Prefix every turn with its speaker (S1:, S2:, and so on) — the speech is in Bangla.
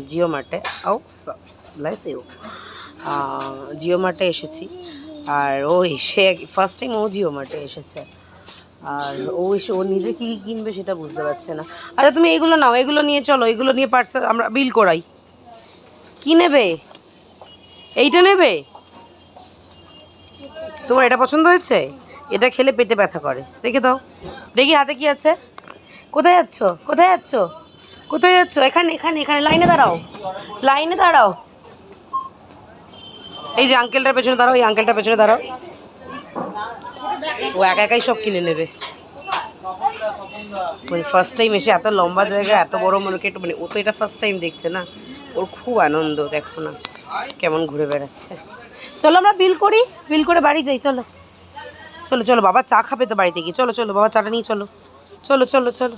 S1: জিও মার্টে ব্লেস ইউ জিও মার্টে এসেছি। আর ও এসে ফার্স্ট টাইম ও জিও মার্টে এসেছে। আর ও এসে ও নিজে কী কী কিনবে সেটা বুঝতে পারছে না। আচ্ছা তুমি এগুলো নাও, এগুলো নিয়ে চলো, এগুলো নিয়ে পার্সেল আমরা বিল করাই। কি নেবে? এইটা নেবে? তোমার এটা পছন্দ হয়েছে? এটা খেলে পেটে ব্যথা করে, রেখে দাও। দেখি হাতে কি আছে। কোথায় যাচ্ছ? কোথায় যাচ্ছ? কোথায় যাচ্ছ? এখানে এখানে এখানে লাইনে দাঁড়াও, লাইনে দাঁড়াও। এই যে আঙ্কেলটার পেছনে দাঁড়াও, এই আঙ্কেলটার পেছনে দাঁড়াও। ও একা একাই সব কিনে নেবে। মানে ফার্স্ট টাইম এসে এত লম্বা জায়গায় এত বড় মনে একটু মানে ও তো এটা ফার্স্ট টাইম দেখছে না, ওর খুব আনন্দ। দেখো না কেমন ঘুরে বেড়াচ্ছে। চলো আমরা বিল করি, বিল করে বাড়ি যাই। চলো চলো চলো, বাবা চা খাবে তো বাড়িতে গিয়ে। চলো চলো, বাবা চাটা নিয়ে চলো। চলো চলো চলো।